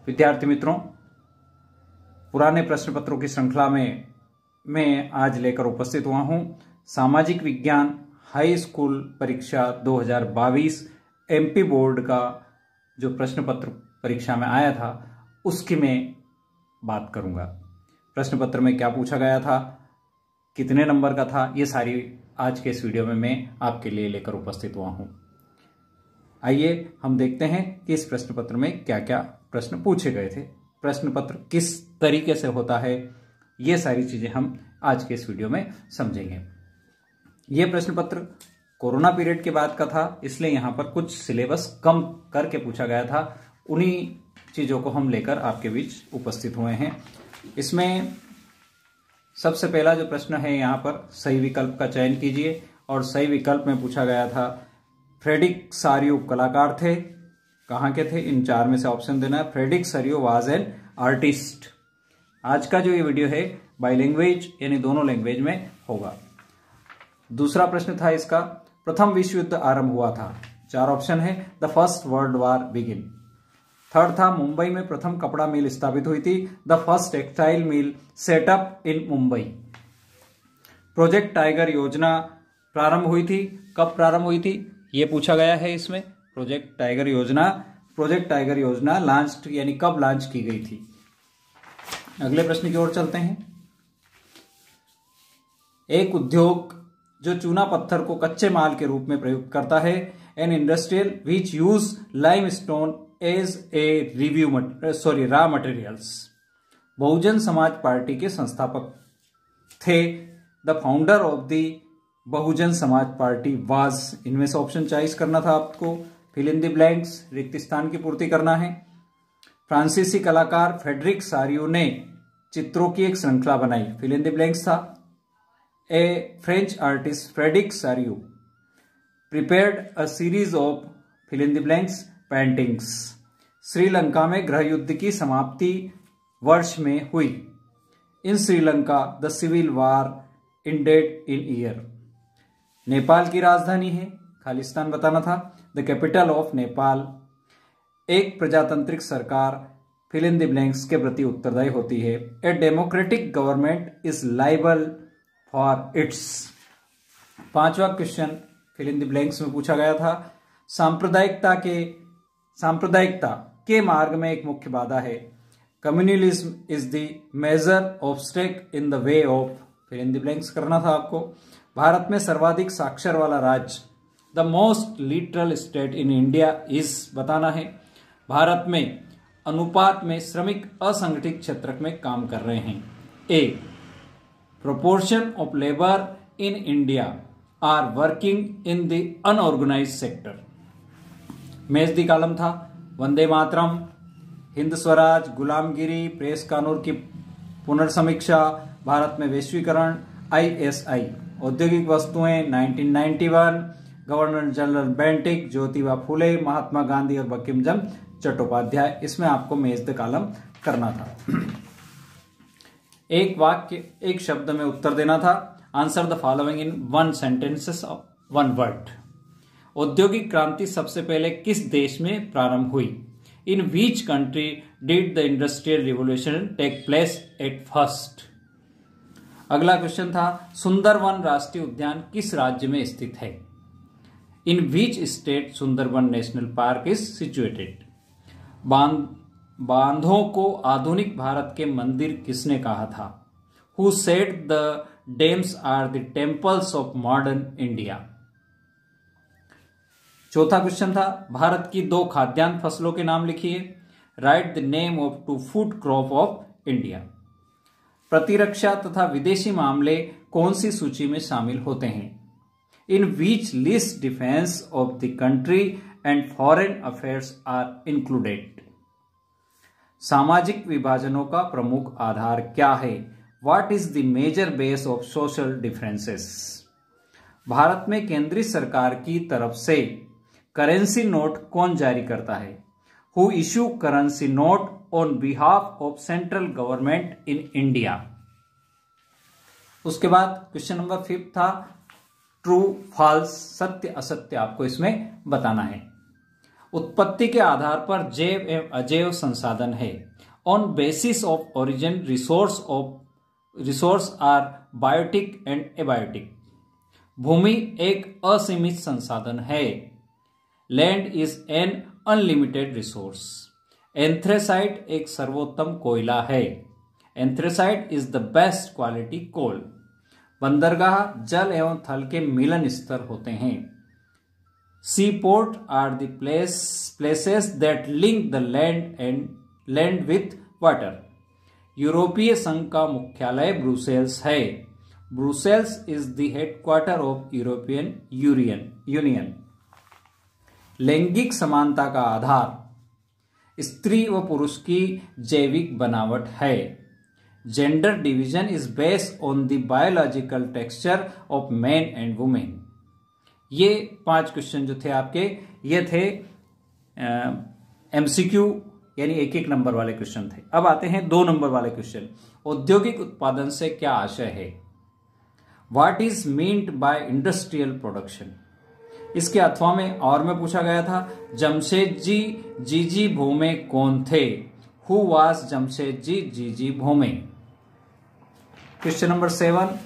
विद्यार्थी मित्रों, पुराने प्रश्न पत्रों की श्रृंखला में मैं आज लेकर उपस्थित हुआ हूं सामाजिक विज्ञान हाई स्कूल परीक्षा 2022 एमपी बोर्ड का जो प्रश्न पत्र परीक्षा में आया था उसकी मैं बात करूंगा। प्रश्न पत्र में क्या पूछा गया था, कितने नंबर का था, ये सारी आज के इस वीडियो में मैं आपके लिए लेकर उपस्थित हुआ हूं। आइए हम देखते हैं कि इस प्रश्न पत्र में क्या क्या प्रश्न पूछे गए थे, प्रश्न पत्र किस तरीके से होता है, ये सारी चीजें हम आज के इस वीडियो में समझेंगे। ये प्रश्न पत्र कोरोना पीरियड के बाद का था, इसलिए यहां पर कुछ सिलेबस कम करके पूछा गया था। उन्हीं चीजों को हम लेकर आपके बीच उपस्थित हुए हैं। इसमें सबसे पहला जो प्रश्न है, यहां पर सही विकल्प का चयन कीजिए और सही विकल्प में पूछा गया था फ्रेडरिक सारियो कलाकार थे। कहाँ के थे, इन चार में से ऑप्शन देना है। Frederic Sorrieu was an artist. आज का जो ये वीडियो है बाई लैंग्वेज यानी दोनों लैंग्वेज में होगा। दूसरा प्रश्न था इसका, प्रथम विश्व युद्ध आरंभ हुआ था। चार ऑप्शन है, the first world war begin. Third था, मुंबई में प्रथम कपड़ा मिल स्थापित हुई थी, the first textile mill setup in Mumbai. Project tiger योजना प्रारंभ हुई थी, कब प्रारंभ हुई थी ये पूछा गया है इसमें। प्रोजेक्ट टाइगर योजना लॉन्च यानी कब लॉन्च की गई थी। अगले प्रश्न की ओर चलते हैं। एक उद्योग जो चूना पत्थर को कच्चे माल के रूप में प्रयुक्त करता है, an industrial which use limestone as a raw materials. Bahujan Samaj Party के संस्थापक थे। The founder of the Bahujan Samaj Party was. इनमें से ऑप्शन चॉइस करना था आपको, फिल इन द ब्लैंक्स, रिक्त स्थान की पूर्ति करना है। फ्रांसीसी कलाकार फ्रेडरिक सारियो ने चित्रों की एक श्रृंखला बनाई, फिल इन द ब्लैंक्स था। A French artist Frederic Sorrieu prepared a series of fill in the blanks paintings. Sri Lanka में गृह युद्ध की समाप्ति वर्ष में हुई। In Sri Lanka the civil war ended in year. Nepal की राजधानी है, खालिस्तान बताना था। The capital of Nepal. एक प्रजातांत्रिक सरकार फिल इन द ब्लैंक्स के प्रति उत्तरदायी होती है। A democratic government is liable for its. पांचवा question fill in the blanks में पूछा गया था। सांप्रदायिकता के मार्ग में एक मुख्य बाधा है। Communalism is the major obstacle in the way of, fill in the blanks करना था आपको। भारत में सर्वाधिक साक्षर वाला राज्य, the most literal state in India is बताना है। भारत में अनुपात में श्रमिक असंगठित क्षेत्र में काम कर रहे हैं। A proportion of labour in India are working in the unorganised sector. Match the column था। वंदे मातरम, हिंद स्वराज, गुलामगिरी, प्रेस कानून की पुनर्समीक्षा, भारत में वैश्वीकरण, ISI, औद्योगिक वस्तुएं 1991, governor general Bentinck, Jyotiba Phule, Mahatma Gandhi और बंकिम चंद्र चट्टोपाध्याय। इसमें आपको मेज द कॉलम करना था। एक वाक्य एक शब्द में उत्तर देना था। Answer the following in one sentences of one word. औद्योगिक क्रांति सबसे पहले किस देश में प्रारंभ हुई। In which country did the industrial revolution take place at first. अगला क्वेश्चन था, सुंदरवन राष्ट्रीय उद्यान किस राज्य में स्थित है। In which state Sundarban national park is situated. बांधों को आधुनिक भारत के मंदिर किसने कहा था। Who said the dams are the temples of modern India. चौथा क्वेश्चन था, भारत की दो खाद्यान्न फसलों के नाम लिखिए। Write the name of two food crop of India. प्रतिरक्षा तथा विदेशी मामले कौन सी सूची में शामिल होते हैं। In which list defence of the country and foreign affairs are included. सामाजिक विभाजनों का प्रमुख आधार क्या है। What is the major base of social differences. Bharat में केंद्रीय सरकार की तरफ से करेंसी नोट कौन जारी करता है। Who issue currency note on behalf of central government in India. उसके बाद क्वेश्चन नंबर 5 था ट्रू फॉल्स, सत्य असत्य आपको इसमें बताना है। उत्पत्ति के आधार पर जैव एवं अजैव संसाधन है। On basis of origin resource are biotic and abiotic. भूमि एक असीमित संसाधन है। Land is an unlimited resource. Anthracite एक सर्वोत्तम कोयला है। Anthracite is the best quality coal. बंदरगाह जल एवं थल के मिलन स्तर होते हैं। Sea port are the places that link the land with water. यूरोपीय संघ का मुख्यालय ब्रुसेल्स है। Brussels is the headquarter of European Union. लैंगिक समानता का आधार स्त्री व पुरुष की जैविक बनावट है। Gender division is based on the biological texture of man and women. ये 5 क्वेश्चन जो थे आपके, ये थे एमसीक्यू यानी 1-1 नंबर वाले क्वेश्चन थे। अब आते हैं 2 नंबर वाले क्वेश्चन। औद्योगिक उत्पादन से क्या आशय है? What is meant bye industrial production. इसके अथवा में और में पूछा गया था, जमशेदजी जीजी भोमे कौन थे? हु वाज जमशेदजी जीजी भोमे। क्वेश्चन नंबर 7,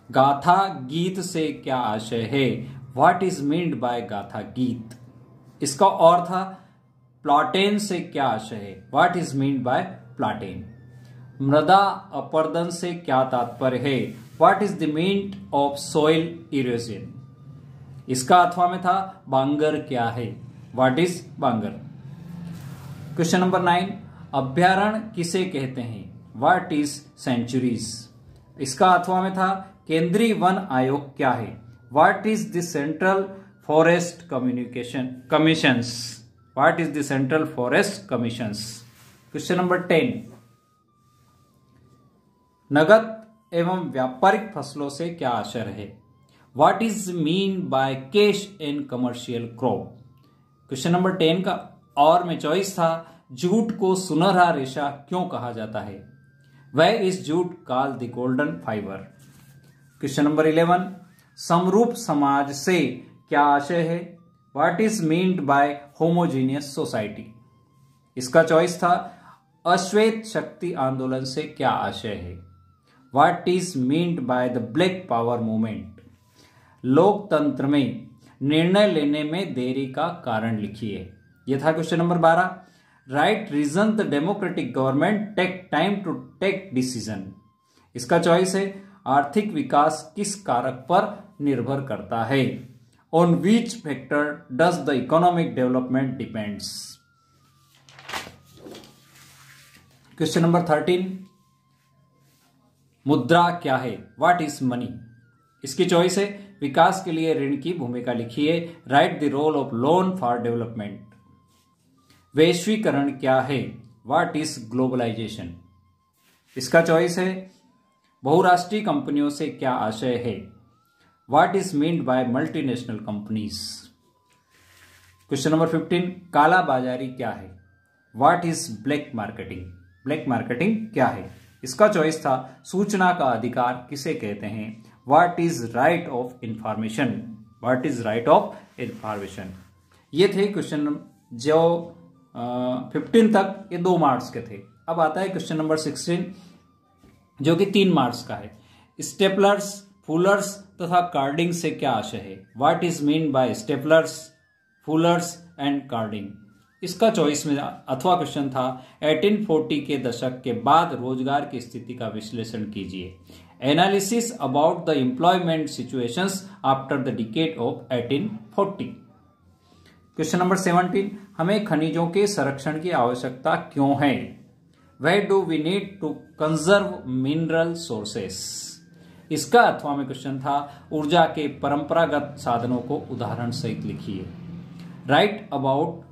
गाथा गीत से क्या आशय है? व्हाट इज मीन्ड बाय गाथा गीत। इसका और था, प्लाटेन से क्या आशय है? What is meant by platen. मृदा अपर्दन से क्या तात्पर्य है? What is the meaning of soil erosion. इसका अथवा में था, बांगर क्या है? What is bangar. Question number 9, अभ्यारण्य किसे कहते हैं? What is sanctuaries. इसका अथवा में था, केंद्रीय वन आयोग क्या है? What is the central forest commissions. What is the central forest commissions. Question number 10, नगद एवं व्यापारिक फसलों से क्या आशय है? What is mean by cash and commercial crop. Question number 10 का और में चॉइस था, जूट को सुनहरा रेशा क्यों कहा जाता है? वह is jute called the golden fibre. Question number 11, समरूप समाज से क्या आशय है? What is meant bye homogeneous society. इसका चॉइस था, अश्वेत शक्ति आंदोलन से क्या आशय है? What is meant by the black power movement. लोकतंत्र में निर्णय लेने में देरी का कारण लिखिए। यह था question number 12, write reason the democratic government take time to take decision. इसका चॉइस है, आर्थिक विकास किस कारक पर निर्भर करता है? On which factor does the economic development depends. Question number 13, मुद्रा क्या है? What is money. इसकी चॉइस है, विकास के लिए ऋण की भूमिका लिखिए। Write the role of loan for development. वैश्वीकरण क्या है? What is globalisation. इसका चॉइस है, बहुराष्ट्रीय कंपनियों से क्या आशय है? What is meant by multinational companies. Question number 15, काला बाजारी क्या है? What is black marketing. Black marketing क्या है? इसका चॉइस था, सूचना का अधिकार किसे कहते हैं? What is right of information. What is right of information. ये थे क्वेश्चन जो 15 तक, ये 2 मार्क्स के थे। अब आता है क्वेश्चन नंबर 16 जो कि 3 मार्क्स का है। स्टेपलर्स, फूलर्स तथा कार्डिंग से क्या आशय है? What is mean by staplers, fullers and carding. इसका चॉइस में अथवा क्वेश्चन था, 1840 के दशक के बाद रोजगार की स्थिति का विश्लेषण कीजिए। Analysis about the employment situations after the decade of 1840। Question number 17, हमें खनिजों के संरक्षण की आवश्यकता क्यों है? Why do we need to conserve mineral sources? इसका अथवा में क्वेश्चन था, ऊर्जा के परंपरागत साधनों को उदाहरण सहित लिखिए। Right about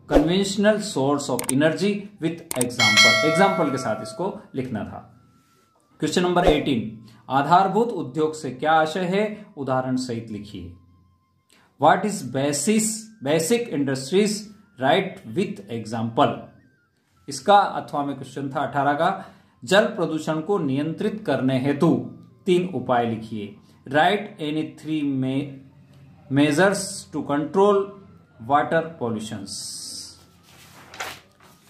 conventional source of energy with example. Example के साथ इसको लिखना था। क्वेश्चन नंबर 18, आधारभूत उद्योग से क्या आशय है? उदाहरण सहित लिखिए। What is basic industries, right with example. इसका अथवा में क्वेश्चन था 18 का, जल प्रदूषण को नियंत्रित करने हेतु 3 उपाय लिखिए। Write any 3 measures to control water pollutions.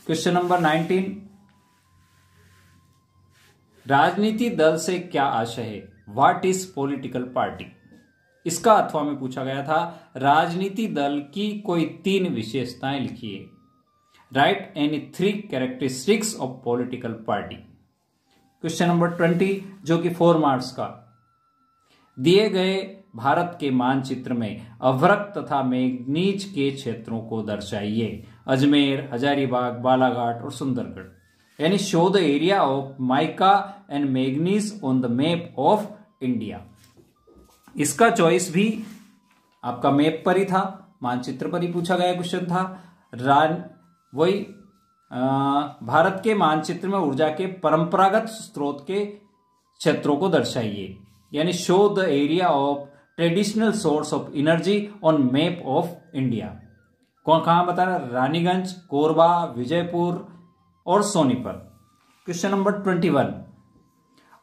Question number 19, राजनीति दल से क्या आशय है? What is political party? इसका अथवा में पूछा गया था, राजनीति दल की कोई 3 विशेषताएं लिखिए। Write any 3 characteristics of political party. Question number 20, जो कि 4 मार्क्स का, दिए गए भारत के मानचित्र में अभ्रक तथा मैग्नीज के क्षेत्रों को दर्शाइए। अजमेर, हजारीबाग, बालाघाट और सुंदरगढ़। यानी show the area of mica and manganese on the map of India. इसका चॉइस भी आपका मैप पर ही था, मानचित्र पर ही पूछा गया क्वेश्चन था। वही भारत के मानचित्र में ऊर्जा के परंपरागत स्रोत के क्षेत्रों को दर्शाइए। यानी show the area of traditional source of energy on map of India. कहां बता रहा? रानीगंज, कोरबा, विजयपुर और सोनीपत। क्वेश्चन नंबर 21,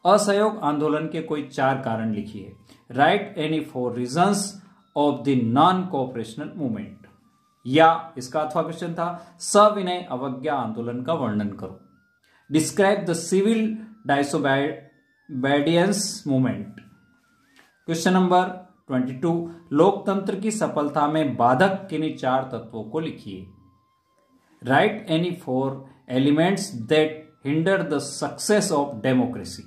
असहयोग आंदोलन के कोई 4 कारण लिखिए। Write any 4 reasons of the non cooperational movement. या इसका अथवा क्वेश्चन था, सविनय अवज्ञा आंदोलन का वर्णन करो। Describe the civil disobedience movement. Question number 22, लोकतंत्र की सफलता में बाधक किन्हीं 4 तत्वों को लिखिए। Write any 4 elements that hinder the success of democracy.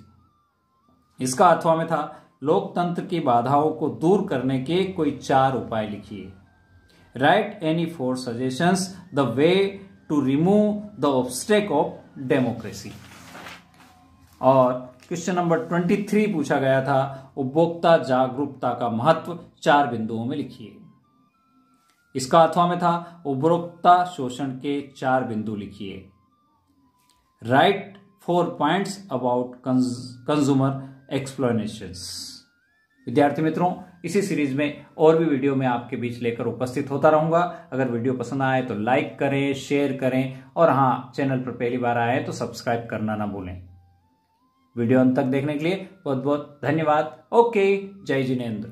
इसका अथवा में था, लोकतंत्र की बाधाओं को दूर करने के कोई 4 उपाय लिखिए। Write any 4 suggestions the way to remove the obstacle of democracy. और क्वेश्चन नंबर 23 पूछा गया था, उपभोक्ता जागरूकता का महत्व 4 बिंदुओं में लिखिए। इसका अथवा में था, उपभोक्ता शोषण के 4 बिंदु लिखिए। Write 4 points about consumer exploitations. विद्यार्थी मित्रों, इसी सीरीज में और भी वीडियो में आपके बीच लेकर उपस्थित होता रहूंगा। अगर वीडियो पसंद आए तो लाइक करें, शेयर करें और हाँ, चैनल पर पहली बार आए तो सब्सक्राइब करना ना भूलें। वीडियो अंत तक देखने के लिए बहुत बहुत धन्यवाद। ओके, जय जिनेंद्र।